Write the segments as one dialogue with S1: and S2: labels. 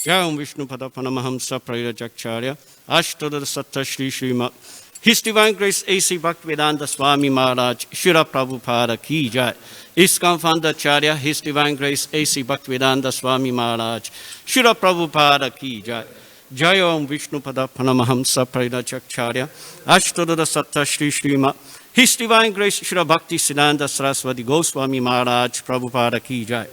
S1: Jayam Vishnu Padapanamahamsa Prayajakcharya Ashtadar Satta Shri Srimat His Divine Grace A.C. Bhaktivedanta Swami Maharaj Shira Prabhupada Ki Jai ISKCON Founder Acharya His Divine Grace A.C. Bhaktivedanta Swami Maharaj Shira Prabhupada Ki Jai Jayam Vishnu Padapanamahamsa Prayajakcharya Ashtadar Satta Shri Srimat His Divine Grace Shira Bhakti Siddhanta Saraswati Goswami Maharaj Prabhupada Ki Jai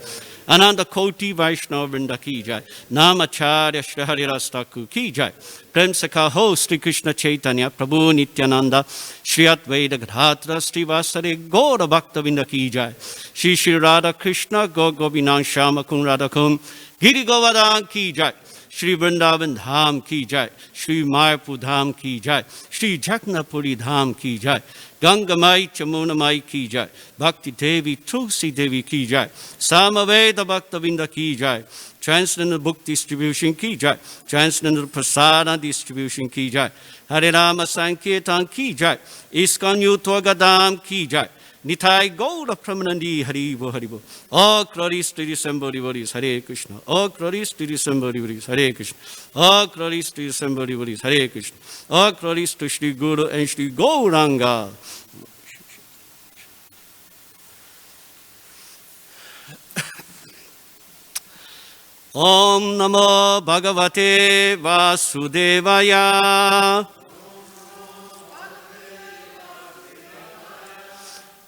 S1: Ananda Koti Vaishnava Vrinda Ki Jai Namacharya Shri Haridas Thakur Ki Jai Prem Sakha Ho Sri Krishna Chaitanya Prabhu Nityananda Shri Advaita Gadadhara Sri Vasari Gaura Bhakta Vrinda Ki Jai Shri Shri Radha Krishna Gaur Govinam Shama Kun Radha Kun Giri Govardhan Ki Jai Shri Vrindavan Dham Ki Jai Shri Mayapur Dham Ki Jai Shri Jagannathpuri Dham Ki Jai Ganga Mai Chamuna Mai Ki Jai Bhakti Devi Tulsi Devi Ki Jai Samaveda Bhakta Vinda Ki Jai Transcendental Book Distribution Ki Jai Transcendental Prasada Distribution Ki Jai Hare Rama Sankirtan Ki Jai ISKCON Youth Gadam Ki Jai Nitai Gaura Pramanandi Haribo Haribo All glories to the Assembly Devotees Hare Krishna All glories to the Assembly Devotees Hare Krishna All glories to the Assembly Devotees Hare Krishna All glories to Shri Guru and Shri Gauranga. Om Namo Bhagavate Vasudevaya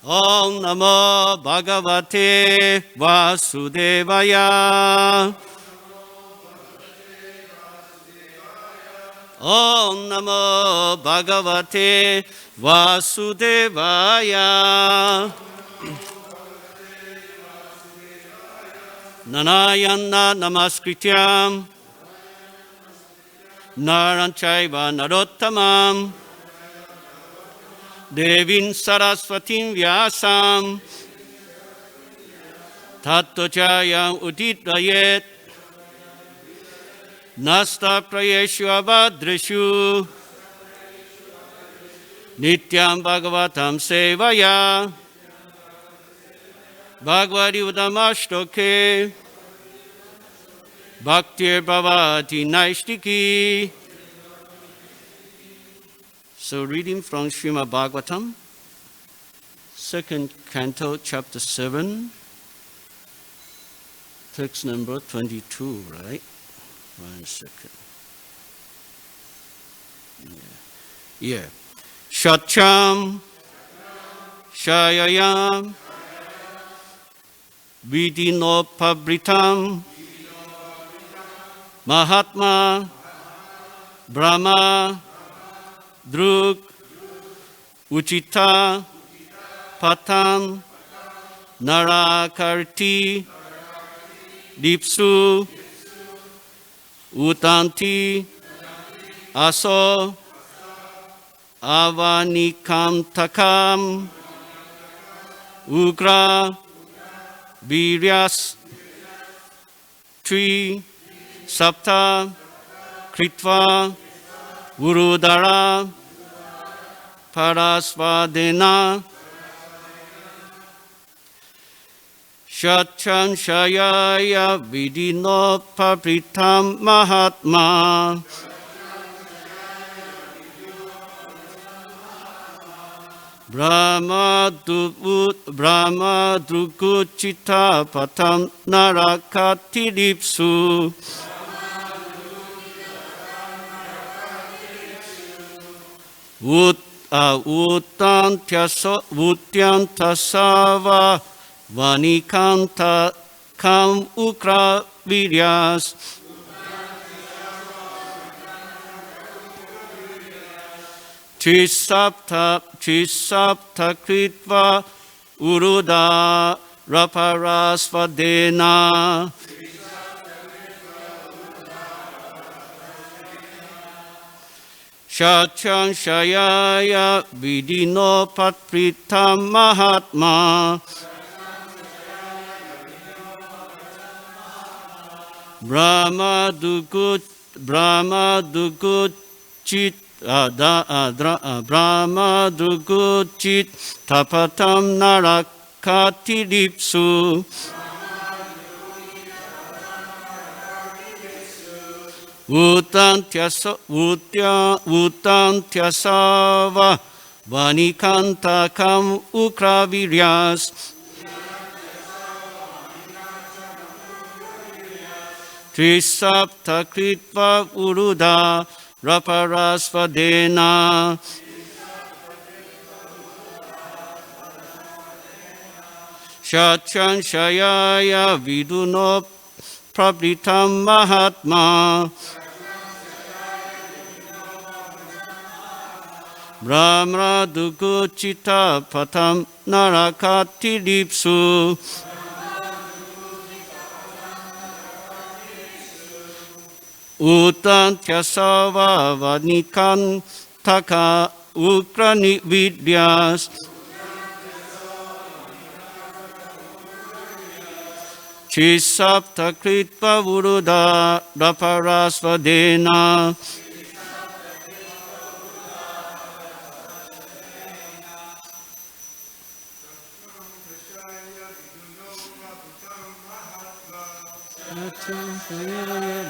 S1: Om Namo Bhagavate Vasudevaya Om Namo Bhagavate Vasudevaya Nanayana Namaskrityam Naranchaiva Narottamam Devin Saraswatim Vyasam Tattochayam Uditrayet Nasta Prayeshu Abhadreshu Nityam Bhagavatam Sevaya Bhagavati Udamashtoke Bhaktir Bhavati Naishtiki. So reading from Srimad Bhagavatam, second canto, chapter 7, text number 22, right? 1 second. Yeah. Shatcham, Shayayam, Vidinopabritam, Mahatma, Brahma, Druk, Uchita, Patam, Narakarti, Dipsu, Utanti, Aso, Avanikam Takam, Ugra, Viryas, Tri, Sapta, Kritva, Urudara, Parasvadena, Shatchan Shayaya Vidino Papritam Mahatma, Brahma Drukuchita Patam Narakati Dipsu, Utyantasava Vanikanta Kam Ukra Viryas Chisapta Kritva Uruda Raparasvadena Shachan Shayaya Vidino Patritam Mahatma Brahma Dugut Chit Brahma Duguchit Tapatam Narakati Dipsu Utantyasava Vanikantakam Ukraviryas Trisapta Kritva Uruda Raparasvadena Shatran Shayaya Viduno Prabritam Mahatma Brahma Dukuchita Patam Narakati Dipsu Utantyasava Vanikan Taka Ukrani Vidyas Chisapta Kritva Vuruda Raparasvadena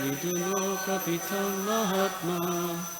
S1: Viduno Prapitam Mahatma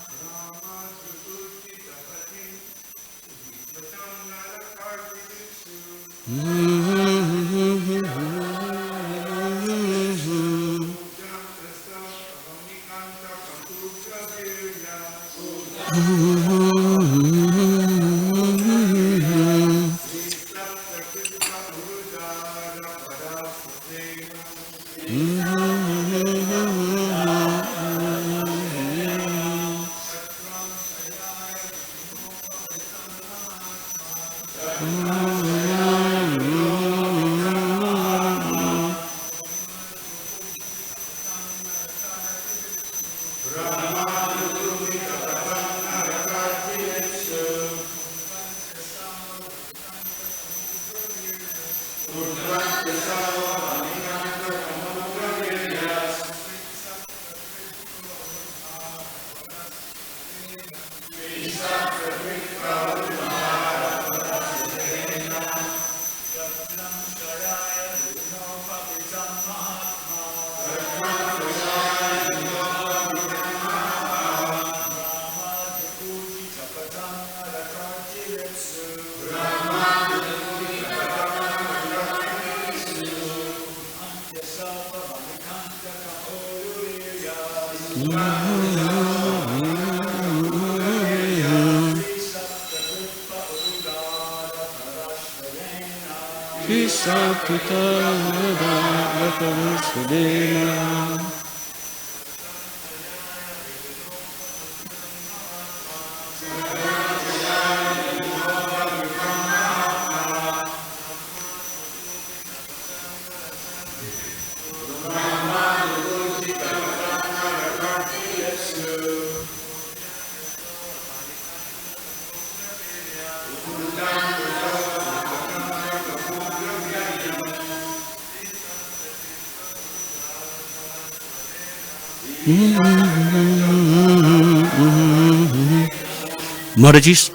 S1: Mataji's.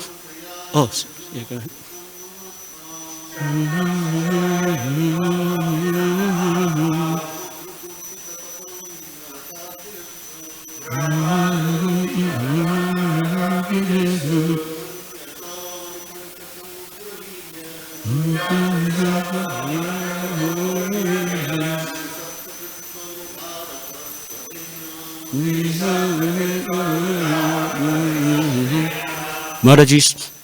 S1: Oh, yeah, go ahead. Mataji's.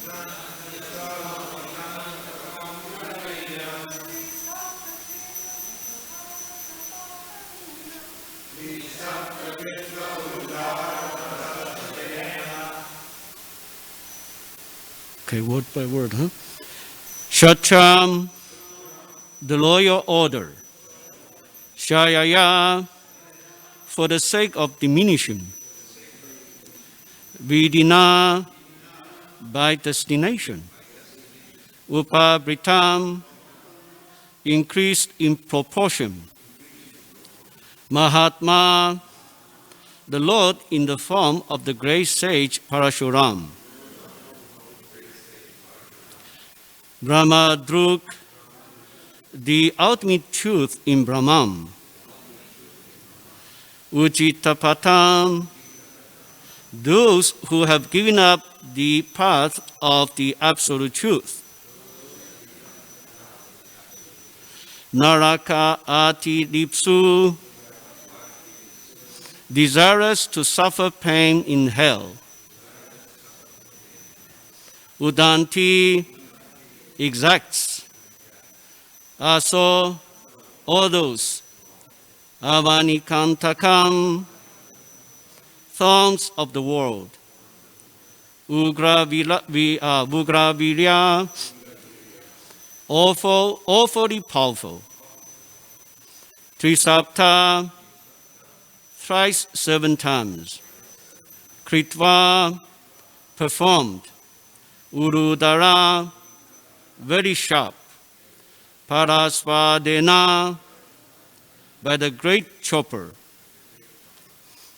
S1: Okay, word by word, huh? Shatram, the loyal order. Shayaya, for the sake of diminishing. Vidina, by destination. Upabritam, increased in proportion. Mahatma, the Lord in the form of the great sage Parasuram. Brahmadruk, the ultimate truth in Brahman. Ujitapatam, those who have given up the path of the absolute truth. Naraka ati dipsu, desirous to suffer pain in hell. Udanti, exacts. So, all those. Avanikantakam, thorns of the world. Ugravirya, awfully powerful. Trisapta, thrice 7 times. Kritva, performed. Urudara, very sharp. Parasvadena, by the great chopper.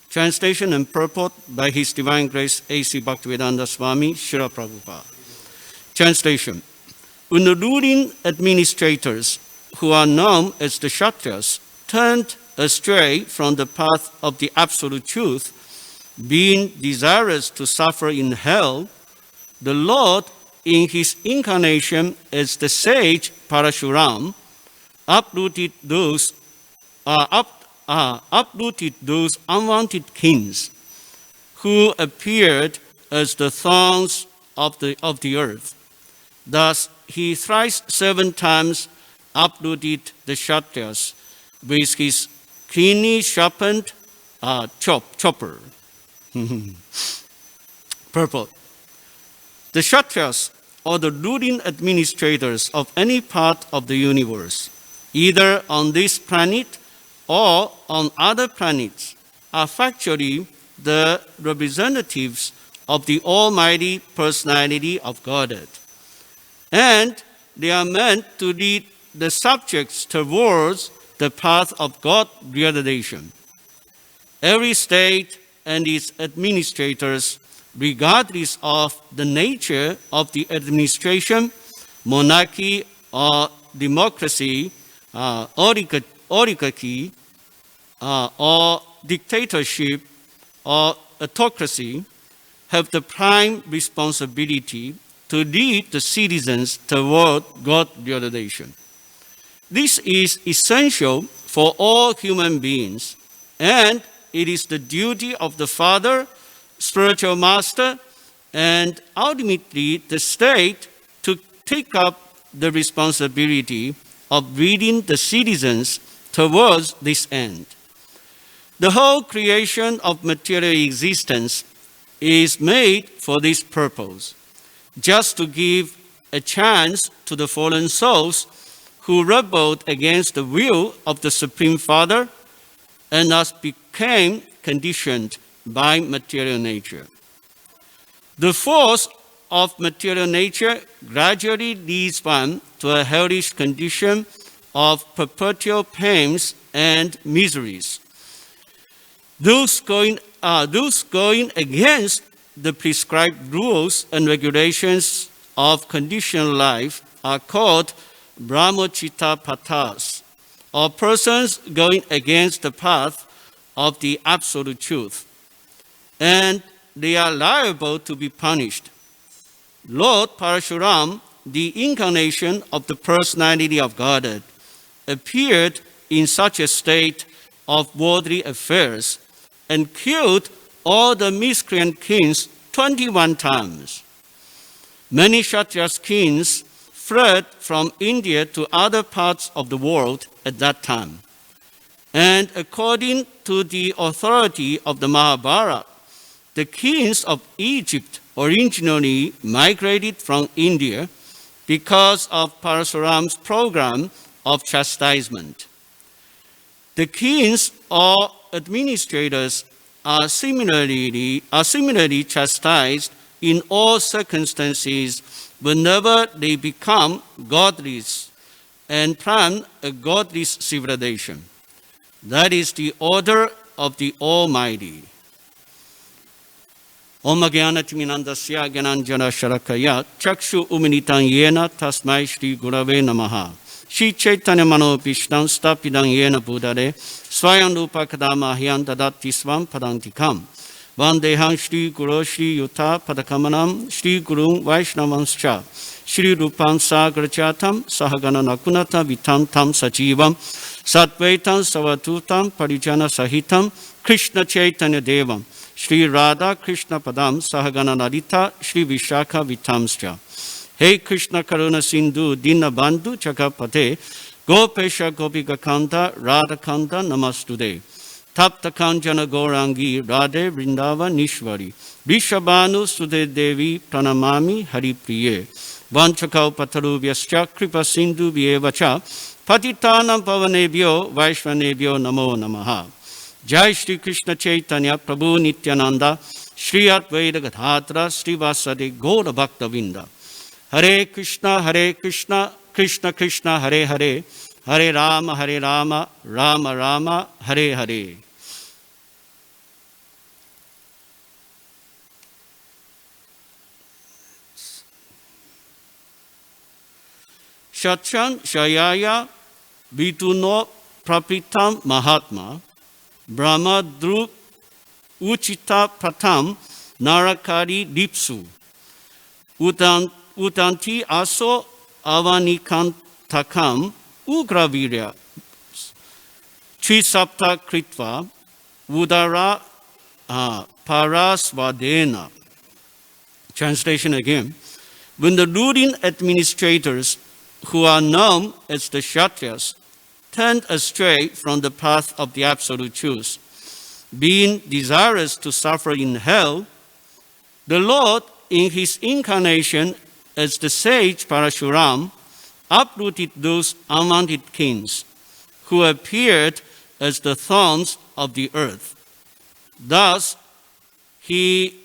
S1: Translation and purport by His Divine Grace A.C. Bhaktivedanta Swami, Srila Prabhupada. Translation. When the ruling administrators, who are known as the Kshatriyas, turned astray from the path of the absolute truth, being desirous to suffer in hell, the Lord, in His incarnation as the sage Parasuram, uprooted those unwanted kings who appeared as the thorns of the earth. Thus, he thrice 7 times uprooted the Kshatriyas with his keenly sharpened chopper. Purport. The Kshatriyas, or the ruling administrators of any part of the universe, either on this planet or on other planets, are factually the representatives of the Almighty Personality of Godhead. And they are meant to lead the subjects towards the path of God realization. Every state and its administrators, regardless of the nature of the administration, monarchy or democracy, oligarchy, or dictatorship or autocracy, have the prime responsibility to lead the citizens toward God realization. This is essential for all human beings, and it is the duty of the Father, spiritual master, and ultimately the state to take up the responsibility of leading the citizens towards this end. The whole creation of material existence is made for this purpose, just to give a chance to the fallen souls who rebelled against the will of the Supreme Father and thus became conditioned by material nature. The force of material nature gradually leads one to a hellish condition of perpetual pains and miseries. Those going against the prescribed rules and regulations of conditional life are called brahmachita patas, or persons going against the path of the absolute truth, and they are liable to be punished. Lord Parasuram, the incarnation of the personality of Godhead, appeared in such a state of worldly affairs and killed all the miscreant kings 21 times. Many Kshatriyas kings fled from India to other parts of the world at that time. And according to the authority of the Mahabharata, the kings of Egypt originally migrated from India because of Parasuram's program of chastisement. The kings or administrators are similarly chastised in all circumstances whenever they become godless and plan a godless civilization. That is the order of the Almighty. Om Jnana-timirandasya Jnananjana Sharakaya Chakshu Uminitan Yena Tasmai Shri Gurave Namaha. Shri Chaitanya Mano Vishnan Stapidang Yena Buddhare Swayam Rupa Kadama Hyan Dadati Svam Padantikam. Vandeham Shri Guru Shri Yuta Padakamanam Shri Gurung Vaishnavanscha Shri Rupam Sagrachatam Sahagana Nakunata Vitam Tam Sajivam Satvaitam Savatutam Parijana Sahitam Krishna Chaitanya Devam Shri Radha Krishna Padam Sahagana Narita Shri Vishaka Vitamscha. Hey Krishna Karuna Sindhu Dina Bandhu Chakapate Gopesha Gopika Kanta Radha Kanta Namastude. Tapta Kanjana Gaurangi Radhe Vrindava Nishvari Vishabhanu Sudhe Devi Pranamami Hari Priye Vanchakau Pataru Vyascha Kripa Sindhu Vyevacha Patitanam Pavanebhyo Vaishvanebhyo Namo Namaha. Jai Shri Krishna Chaitanya Prabhu Nityananda Shri Advaita Gadadhara Shri Vasadi Gaura Bhakta Vinda. Hare Krishna Krishna Krishna Hare Hare Hare Rama Rama Rama Hare Hare. Shachan Shayaya Vituno Prapitam Mahatma Brahma Druk Uchita Pratam Narakari Dipsu Utanti Aso Avanikantakam Ugravirya Trisapta Kritva Udara Parasvadena. Translation again. When the ruling administrators, who are known as the Kshatriyas, turned astray from the path of the absolute truth, being desirous to suffer in hell, the Lord, in his incarnation as the sage Parasuram, uprooted those unwanted kings who appeared as the thorns of the earth. Thus, he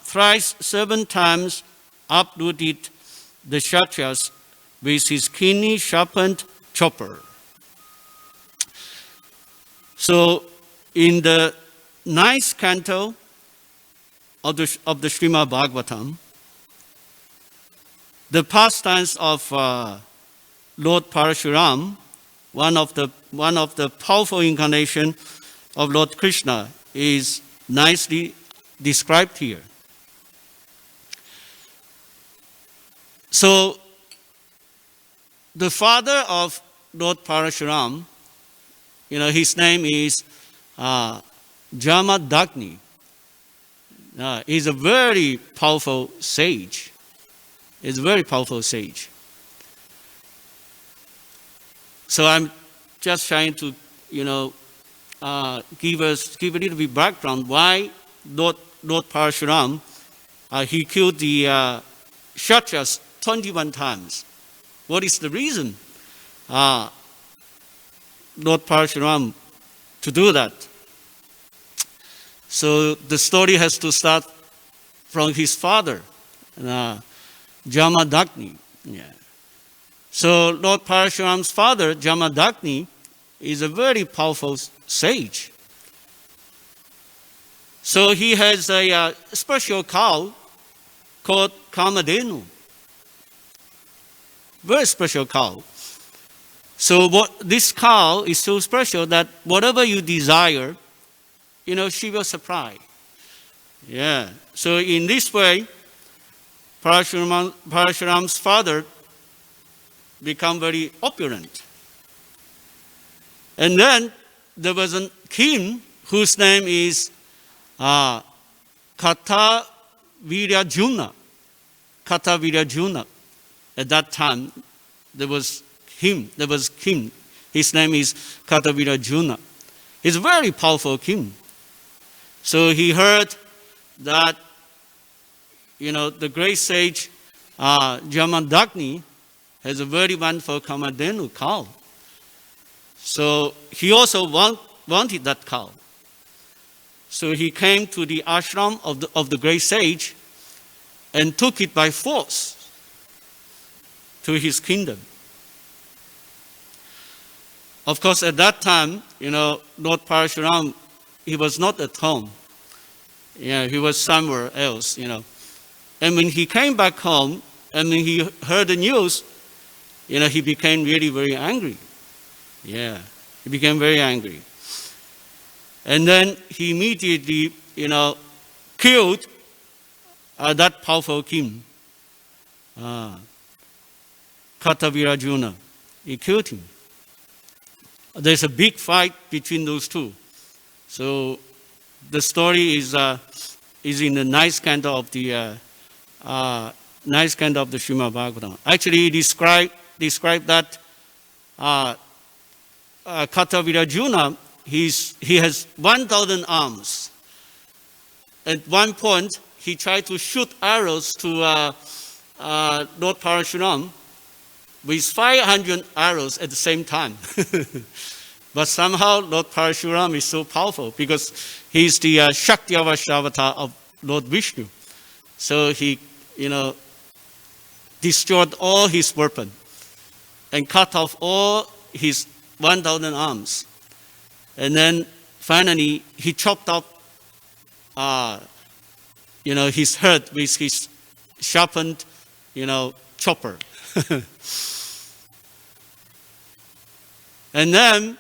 S1: thrice 7 times uprooted the Kshatriyas with his keenly sharpened chopper. So, in the 9th canto of the Srimad Bhagavatam, the pastimes of Lord Parasuram, one of the powerful incarnation of Lord Krishna, is nicely described here. So, the father of Lord Parasuram, his name is Jamadagni. He's a very powerful sage. He's a very powerful sage. So I'm just trying to, give a little bit background why Lord Parasuram he killed the Kshatriyas 21 times. What is the reason Lord Parasuram to do that? So the story has to start from his father, Jamadagni. Yeah. So Lord Parasuram's father, Jamadagni, is a very powerful sage. So he has a special cow called Kamadenu. Very special cow. So this cow is so special that whatever you desire, she will supply. Yeah. So in this way, Parasuram's father became very opulent. And then there was a king whose name is Kata Viryajuna. Arjuna. At that time, there was king. His name is Arjuna. He's a very powerful king. So he heard that, the great sage Jamadagni has a very wonderful Kamadhenu cow. So he also wanted that cow. So he came to the ashram of the great sage and took it by force to his kingdom. Of course, at that time, Lord Parasuram, he was not at home. He was somewhere else, And when he came back home, and when he heard the news, he became really very angry. He became very angry. And then he immediately, killed that powerful king, Arjuna. He killed him. There's a big fight between those two. So the story is in the nice kind of the Srimad Bhagavatam. Actually, he described that Arjuna, he has 1,000 arms. At one point, he tried to shoot arrows to Lord Parasuram with 500 arrows at the same time. But somehow Lord Parasuram is so powerful because he is the Shakti avatar of Lord Vishnu. So he, destroyed all his weapons and cut off all his 1,000 arms. And then finally he chopped up, his head with his sharpened, chopper. And then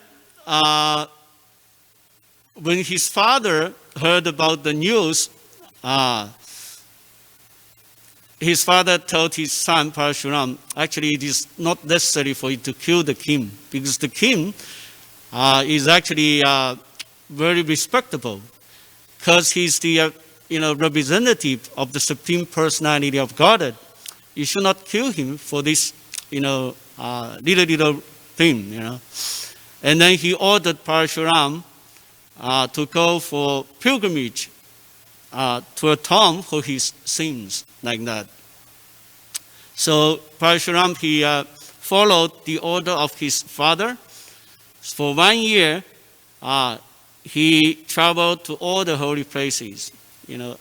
S1: when his father heard about the news, his father told his son Parasuram, actually it is not necessary for you to kill the king, because the king is actually very respectable, because he's the representative of the Supreme Personality of Godhead. You should not kill him for this little thing, And then he ordered Parasuram to go for pilgrimage to atone for his sins, like that. So Parasuram, he followed the order of his father. For 1 year, he traveled to all the holy places,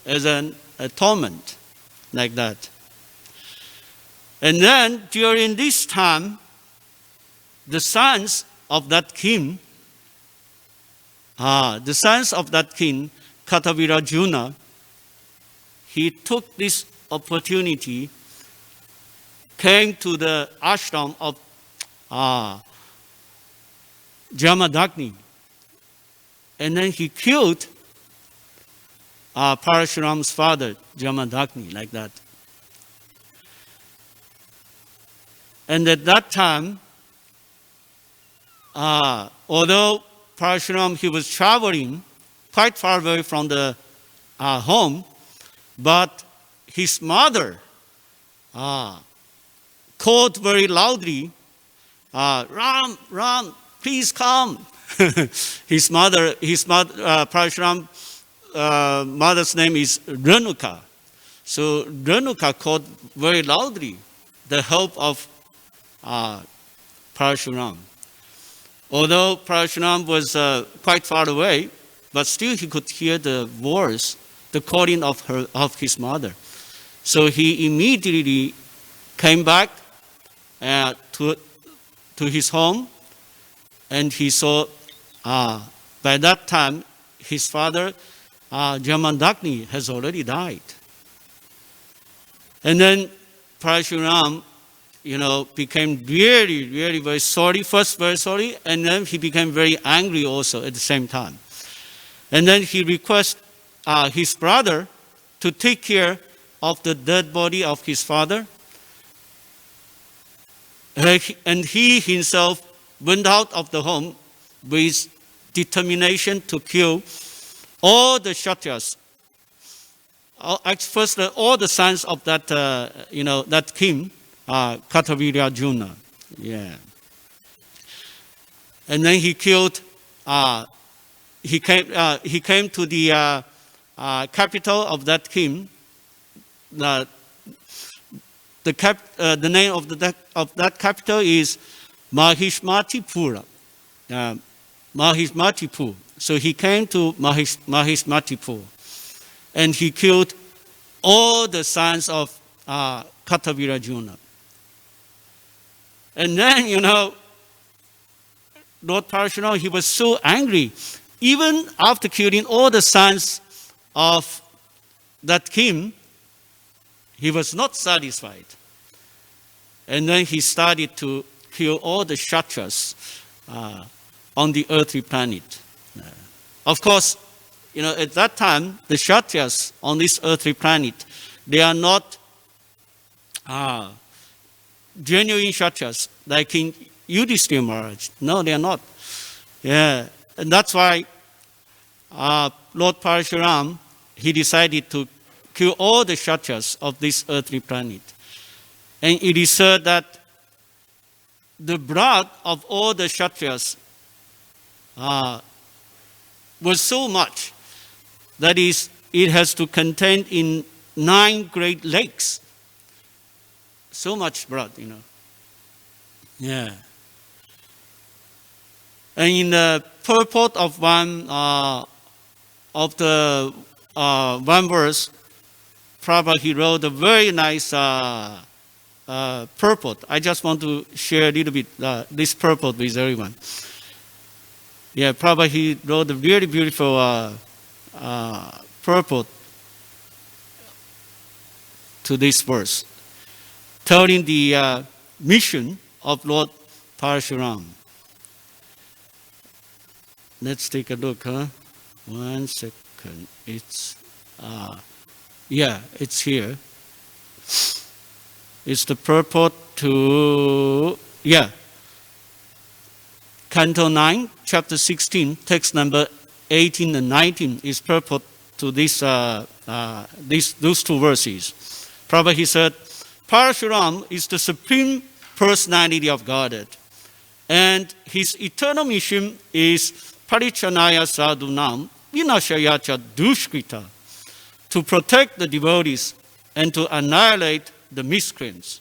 S1: as an atonement, like that. And then during this time, the sons of that king, Arjuna, he took this opportunity, came to the ashram of Jamadagni, and then he killed Parashuram's father, Jamadagni, like that. And at that time, although Parasuram, he was traveling quite far away from the home, but his mother called very loudly, Ram, please come. Parashuram's mother's name is Renuka. So Renuka called very loudly the help of Parasuram. Although Parasuram was quite far away, but still he could hear the voice, the calling of his mother. So he immediately came back to his home, and he saw by that time his father Jamadagni has already died. And then Parasuram, became really, really very sorry. First very sorry, and then he became very angry also at the same time. And then he requested his brother to take care of the dead body of his father. And he himself went out of the home with determination to kill all the Kshatriyas first all the sons of that, that king, Kartaviri Arjuna. Yeah. And then he killed, he came to the capital of that king. The name of that capital is Mahismatipura. Mahismatipur. So he came to Mahismatipur, and he killed all the sons of Kartaviri Arjuna. And then, Lord Parasuram, he was so angry. Even after killing all the sons of that king, he was not satisfied. And then he started to kill all the Kshatriyas on the earthly planet. Of course, at that time, the Kshatriyas on this earthly planet, they are not genuine Kshatriyas like King Yudhishthira Maharaj. No, they are not. Yeah, and that's why Lord Parasuram, he decided to kill all the Kshatriyas of this earthly planet. And it is said that the blood of all the Kshatriyas was so much that is, it has to contain in 9 great lakes. So much blood, Yeah. And in the purport of one verse, Prabhu, he wrote a very nice purport. I just want to share a little bit this purport with everyone. Yeah, Prabhu, he wrote a very beautiful purport to this verse, telling the mission of Lord Parasuram. Let's take a look, huh? 1 second. It's it's here. It's the purport to Canto 9, chapter 16, text number 18 and 19 is purport to those 2 verses. Prabhu, he said, Parasuram is the supreme personality of Godhead, and his eternal mission is Parichanaya Sadhunam Vinashayacha Dushkrita, to protect the devotees and to annihilate the miscreants.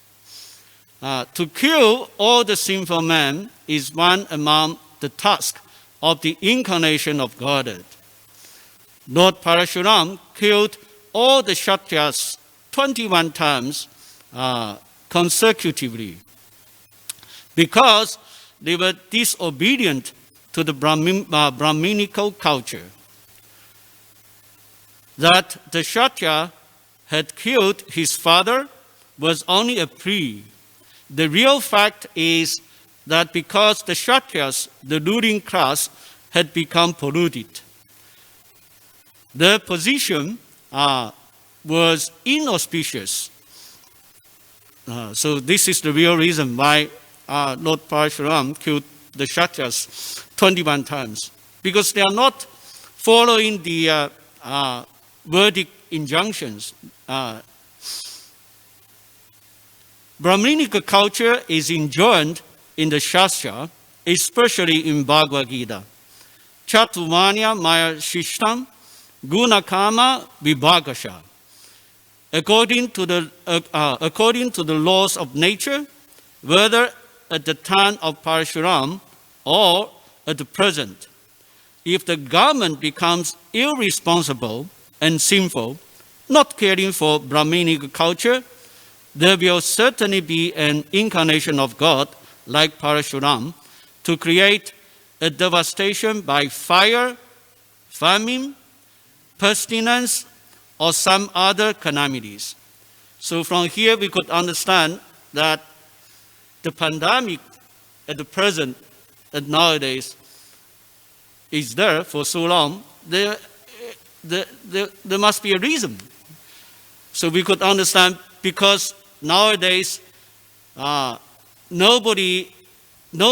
S1: To kill all the sinful men is one among the tasks of the incarnation of Godhead. Lord Parasuram killed all the Kshatriyas 21 times consecutively because they were disobedient to the Brahminical culture. That the Kshatriya had killed his father was only a plea. The real fact is that because the Kshatriyas, the ruling class, had become polluted, their position was inauspicious. So this is the real reason why Lord Parasuram killed the Kshatriyas 21 times, because they are not following the Vedic injunctions. Brahminical culture is enjoined in the Shastra, especially in Bhagavad Gita. Chaturvanya maya shishtam gunakama vibhagasha. According to the laws of nature, whether at the time of Parasuram or at the present, if the government becomes irresponsible and sinful, not caring for Brahminic culture, there will certainly be an incarnation of God like Parasuram to create a devastation by fire, famine, pestilence, or some other calamities. So from here we could understand that the pandemic at the present and nowadays is there for so long. There must be a reason. So we could understand, because nowadays no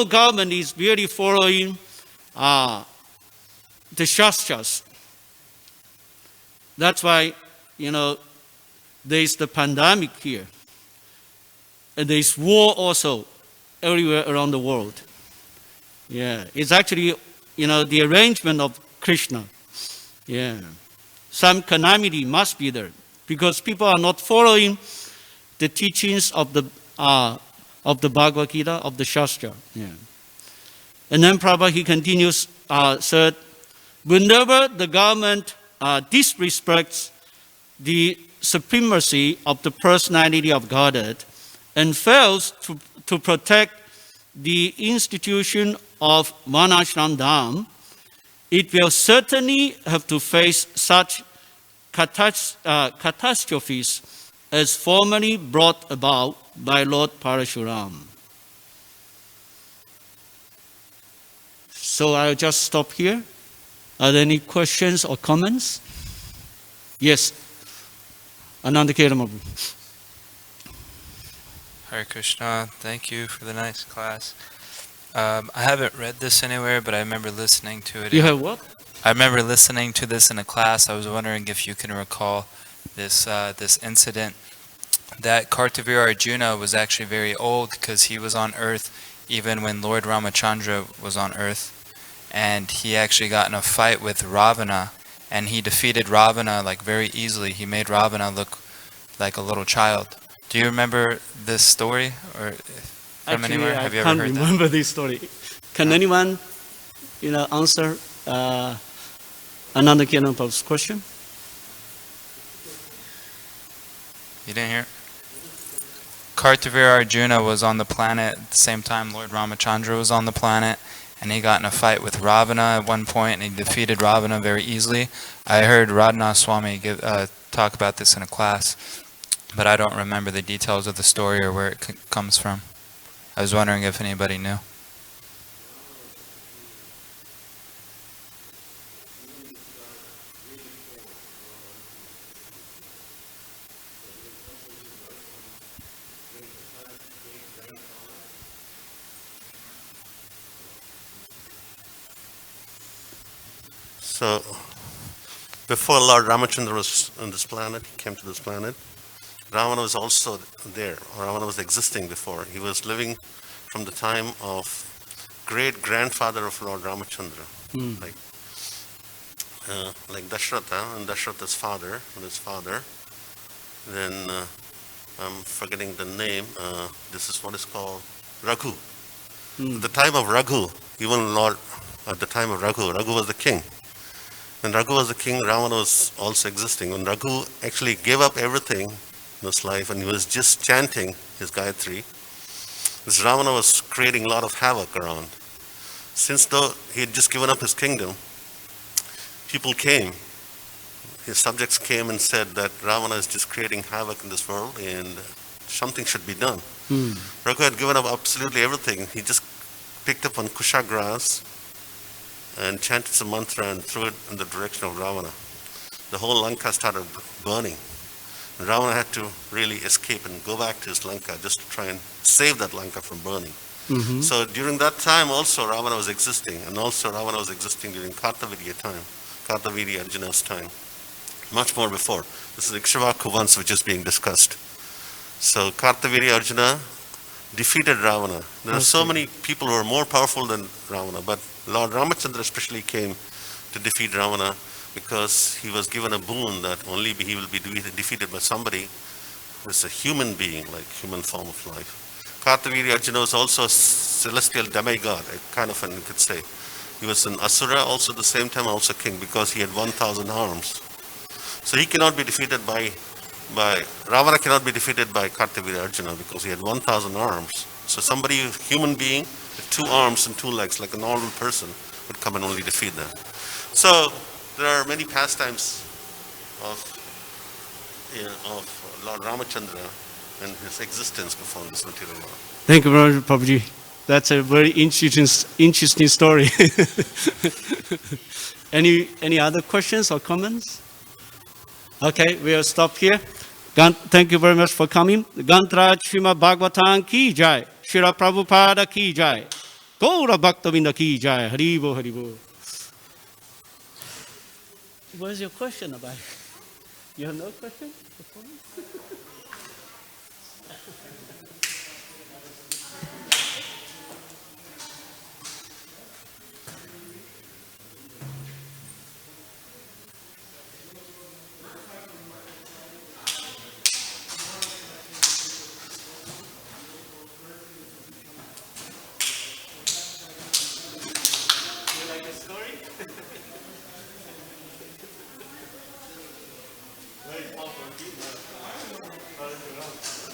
S1: government is really following the Shastras. That's why, there's the pandemic here. And there's war also everywhere around the world. Yeah, it's actually, the arrangement of Krishna. Yeah. Some calamity must be there because people are not following the teachings of the Bhagavad Gita, of the Shastra. Yeah. And then Prabhupada, he continues, said, whenever the government disrespects the supremacy of the personality of Godhead and fails to protect the institution of Varnashram Dham, it will certainly have to face such catastrophes as formerly brought about by Lord Parasuram. So I'll just stop here. Are there any questions or comments? Yes. Ananda Keramabu.
S2: Hare Krishna, thank you for the nice class. I haven't read this anywhere, but I remember listening to it.
S1: You have what?
S2: I remember listening to this in a class. I was wondering if you can recall this incident that Kartavira Arjuna was actually very old because he was on earth even when Lord Ramachandra was on earth, and he actually got in a fight with Ravana, and he defeated Ravana like very easily. He made Ravana look like a little child. Do you remember this story, or from anywhere? Have you ever heard that? I can't
S1: remember this story. Can anyone, answer Ananda Kiranapa's question?
S2: You didn't hear? Kartavira Arjuna was on the planet at the same time Lord Ramachandra was on the planet, and he got in a fight with Ravana at one point, and he defeated Ravana very easily. I heard Radhanath Swami talk about this in a class, but I don't remember the details of the story or where it comes from. I was wondering if anybody knew.
S3: So, before Lord Ramachandra was on this planet, he came to this planet, Ravana was also there. Ravana was existing before. He was living from the time of great-grandfather of Lord Ramachandra, like Dashratha, and Dashratha's father, and his father. Then, I'm forgetting the name, this is what is called Raghu. At the time of Raghu, at the time of Raghu was the king. When Raghu was the king, Ravana was also existing. When Raghu actually gave up everything in his life and he was just chanting his Gayatri, this Ravana was creating a lot of havoc around. Since though he had just given up his kingdom, people came, his subjects came and said that Ravana is just creating havoc in this world and something should be done. Raghu had given up absolutely everything. He just picked up one kusha grass and chanted some mantra and threw it in the direction of Ravana. The whole Lanka started burning. And Ravana had to really escape and go back to his Lanka just to try and save that Lanka from burning. So during that time also Ravana was existing, and also Ravana was existing during Kartavirya time, Kartavirya Arjuna's time, much more before. This is Ikshvaku once which is being discussed. So Kartavirya Arjuna defeated Ravana. There are so many people who are more powerful than Ravana, but Lord Ramachandra especially came to defeat Ravana because he was given a boon that only he will be defeated by somebody who is a human being, like human form of life. Kartavirya Arjuna was also a celestial demigod, a kind of, you could say. He was an asura, also at the same time also king, because he had 1,000 arms. So he cannot be defeated by Ravana cannot be defeated by Kartavirya Arjuna because he had 1,000 arms. So somebody, a human being, with 2 arms and 2 legs, like a normal person, would come and only defeat them. So there are many pastimes of Lord Ramachandra and his existence before this material world.
S1: Thank you very much, Prabhuji. That's a very interesting story. Any other questions or comments? Okay, we'll stop here. Thank you very much for coming. Gantra Srimad Bhagavatam ki jai. Srila Prabhupada ki jai. Gaura Bhaktavinda ki jai. Haribo, Haribo. What is your question about? You have no question? You like the story? Very powerful people. Parasuram.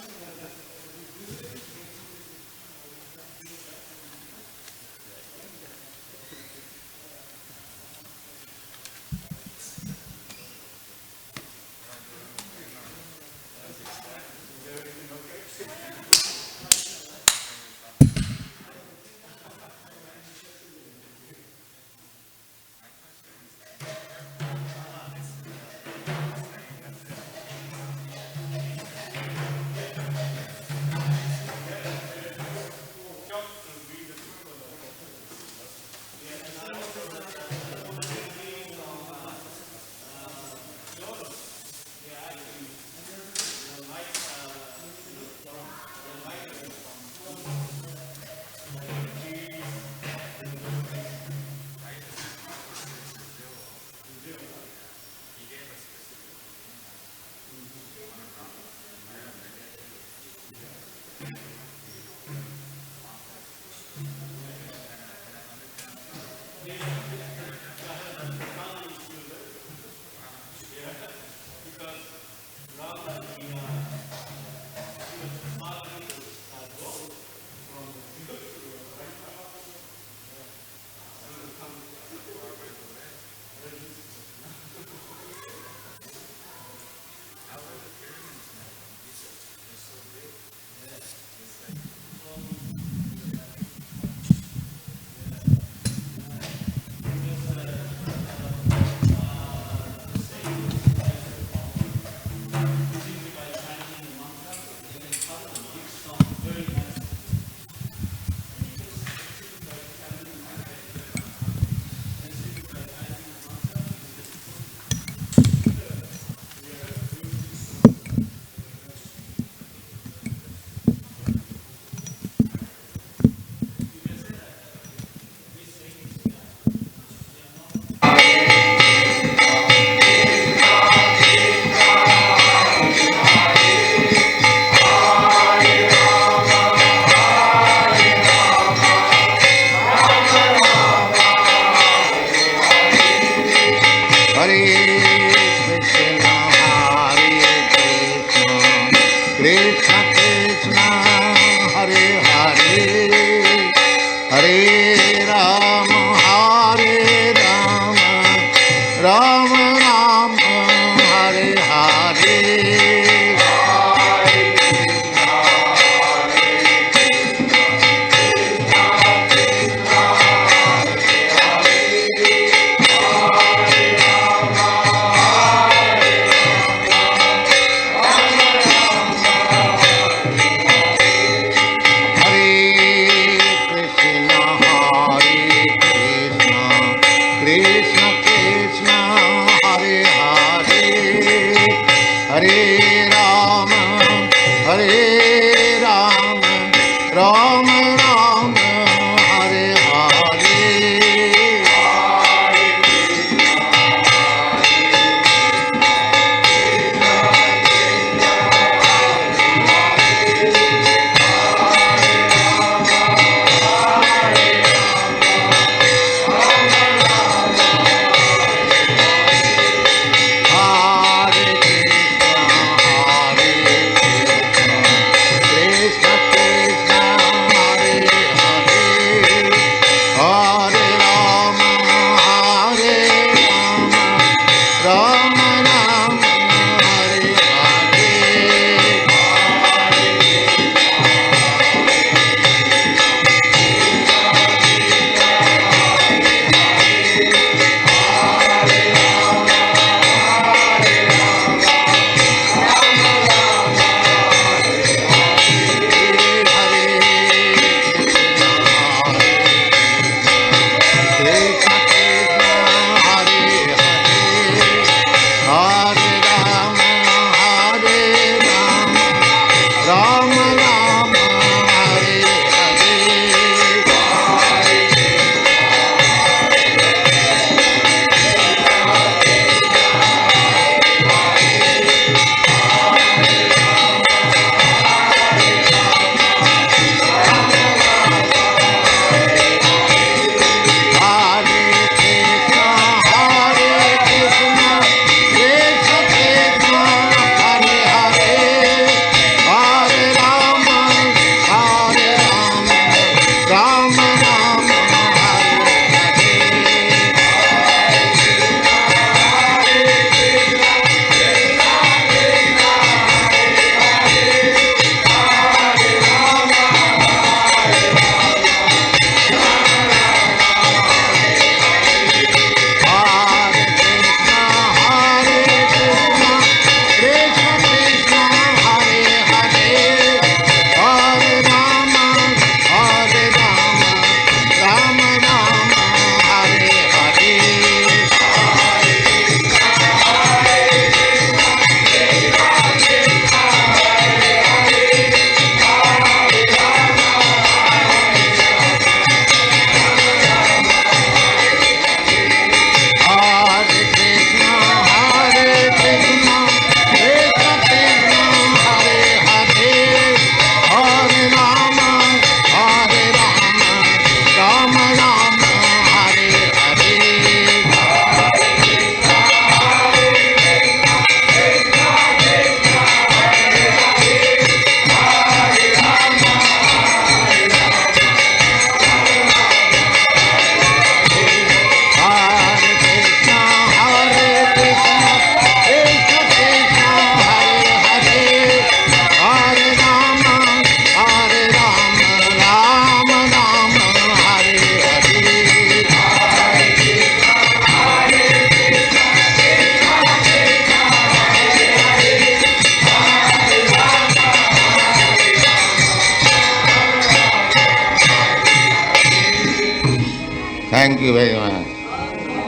S4: Thank you very much.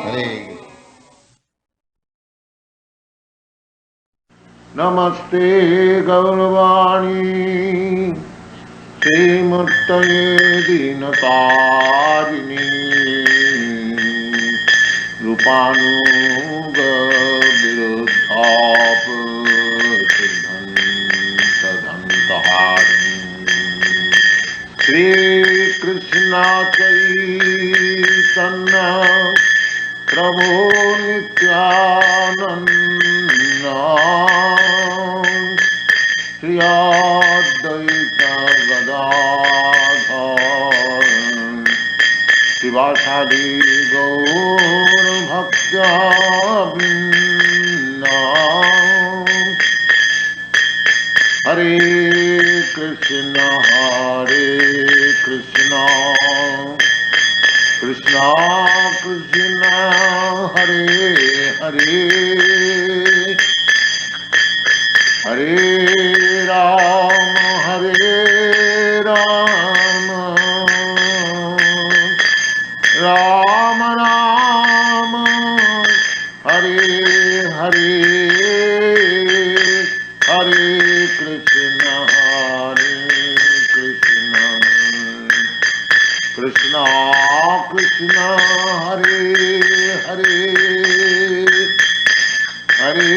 S4: Hare Namaste Gauravani Srimurtaye Dinatarini Rupanuga Viruddhap Siddhantadhantaharini Shri Krishna Chaitanya Prabhu Nityananda Shri Advaita Gadadhar Srivasadi Gaur Bhaktya Vrinda Hare Krishna Krishna Krishna Hare Hare Hare Rama Rama Rama Hare Hare Hare Krishna Krishna Krishna Hare Hare Hare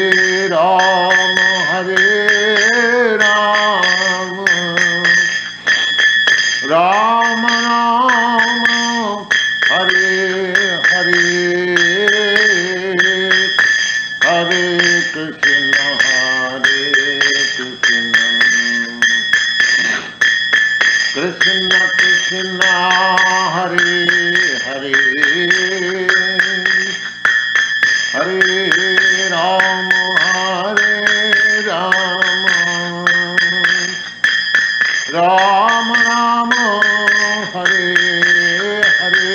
S4: Rama Rama Rama Hare Hare Hare Krishna Krishna Krishna Hare Hare Hare Rama Rama Rama Hare Hare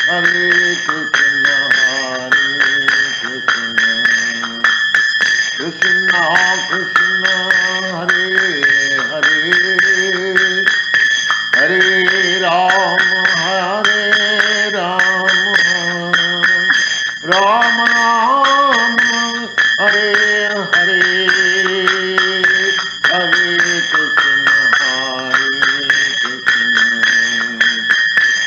S4: Hare Krishna Krishna Krishna Hare Hare Hare Rama Rama Rama Hare Hare Hare Krishna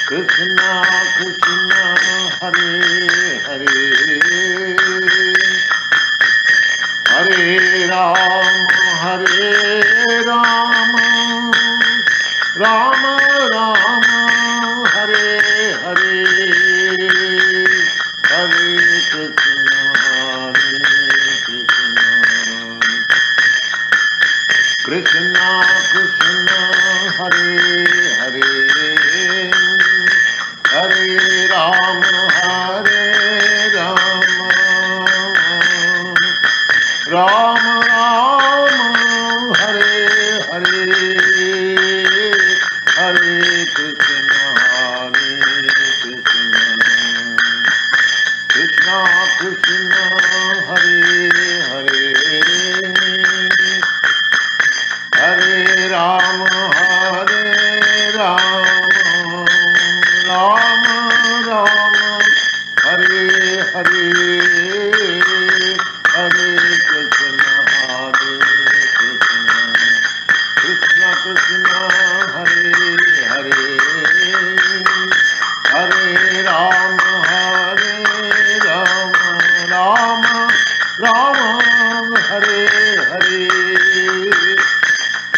S4: Krishna Krishna Hare Hare Hare Rama Rama Rama Hare Hare Hare Krishna Krishna Krishna Hare Hare Hare Rama Rama Rama Hare Hare Hare Krishna Krishna Krishna Hare Hare Hare Rama Rama Rama Hare Hare Hare Krishna Krishna Krishna Hare Hare Hare Rama Rama Rama Hare Hare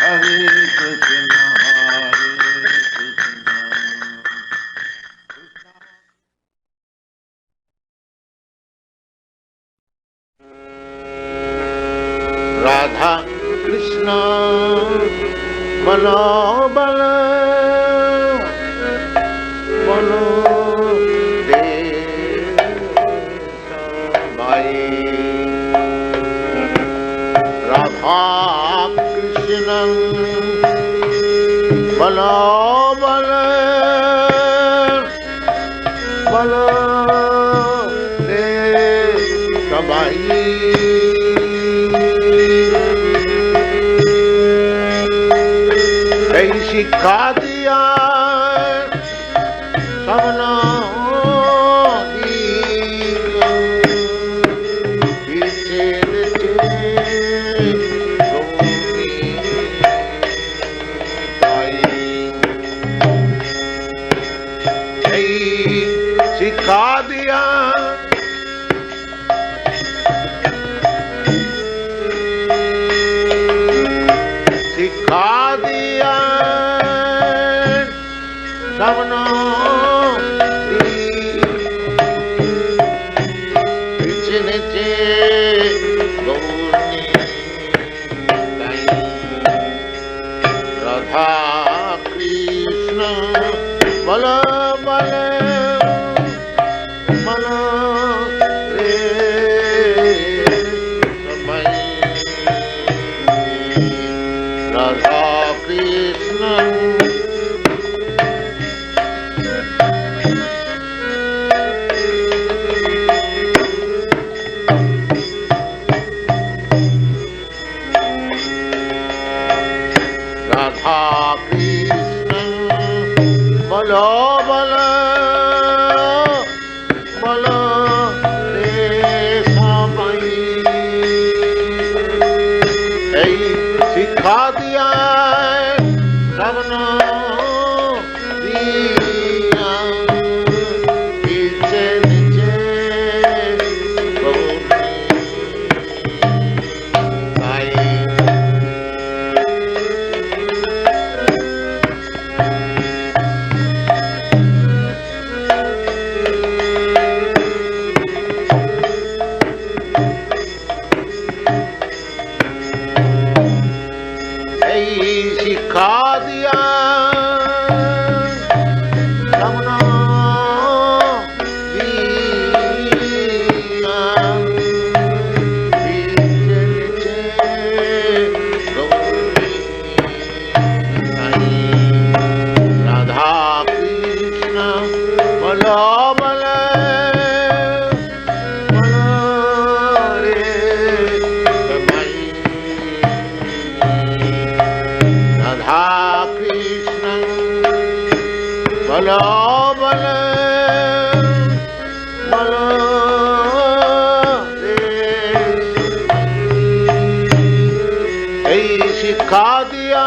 S4: Hare Krishna Radha Krishna Bala Bala Bala Radha Krishna Bala Bala Bala Sabai सिखा दिया सिखा दिया सिखा दिया सबनो नीचे नीचे गौरी राधा कृष्ण बल बल राधा कृष्ण राधा कृष्ण बोलो बोलो बोलो रे सामाई सिखा दिया सबनो दिया नीचे नीचे सिखा दिया सबनो दिया नीचे नीचे गौरी राधा कृष्ण बोलो बोले बोलो रे राधा कृष्ण बोलो बोले बोलो रे सिखा दिया